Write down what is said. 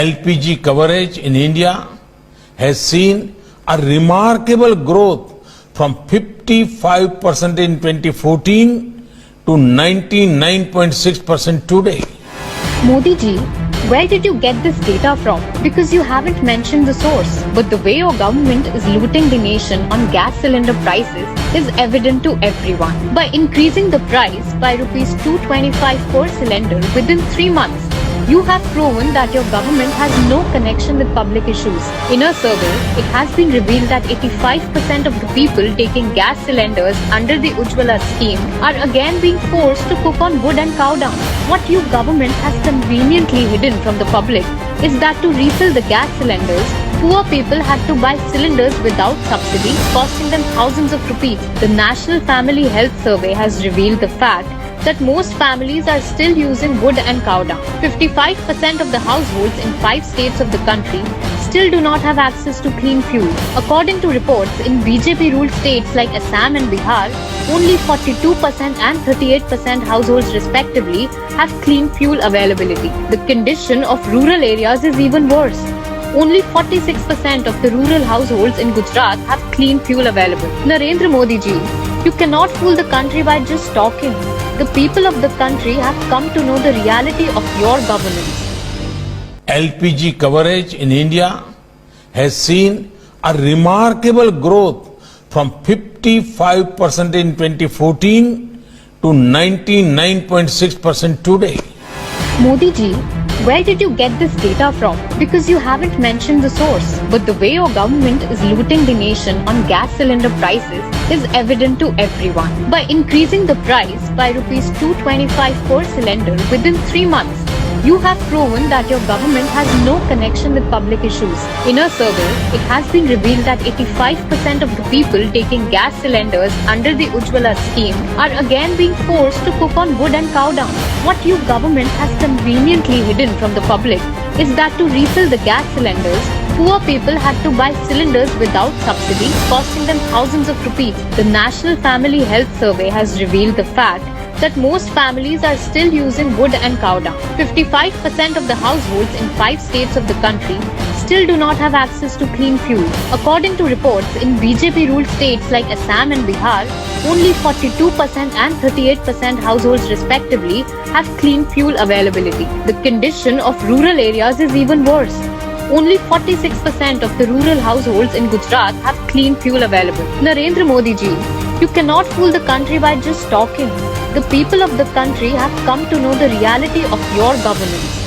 LPG coverage in India has seen a remarkable growth from 55% in 2014 to 99.6% today. Modi ji, where did you get this data from? Because you haven't mentioned the source. But the way your government is looting the nation on gas cylinder prices is evident to everyone. By increasing the price by Rs 225 per cylinder within 3 months, you have proven that your government has no connection with public issues. In a survey, it has been revealed that 85% of the people taking gas cylinders under the Ujjwala scheme are again being forced to cook on wood and cow dung. What your government has conveniently hidden from the public is that to refill the gas cylinders, poor people had to buy cylinders without subsidy, costing them thousands of rupees. The National Family Health Survey has revealed the fact that most families are still using wood and cow dung. 55% of the households in 5 states of the country still do not have access to clean fuel. According to reports, in BJP-ruled states like Assam and Bihar, only 42% and 38% households respectively have clean fuel availability. The condition of rural areas is even worse. Only 46% of the rural households in Gujarat have clean fuel available. Narendra Modi ji, you cannot fool the country by just talking. The people of the country have come to know the reality of your governance. LPG coverage in India has seen a remarkable growth from 55% in 2014 to 99.6% today. Modi ji, where did you get this data from? Because you haven't mentioned the source. But the way your government is looting the nation on gas cylinder prices is evident to everyone. By increasing the price by Rs 225 per cylinder within 3 months, you have proven that your government has no connection with public issues. In a survey, it has been revealed that 85% of the people taking gas cylinders under the Ujjwala scheme are again being forced to cook on wood and cow dung. What your government has conveniently hidden from the public is that to refill the gas cylinders, poor people had to buy cylinders without subsidy, costing them thousands of rupees. The National Family Health Survey has revealed the fact that most families are still using wood and cow dung. 55% of the households in 5 states of the country still do not have access to clean fuel. According to reports, in BJP-ruled states like Assam and Bihar, only 42% and 38% households respectively have clean fuel availability. The condition of rural areas is even worse. Only 46% of the rural households in Gujarat have clean fuel available. Narendra Modi ji, you cannot fool the country by just talking. The people of the country have come to know the reality of your governance.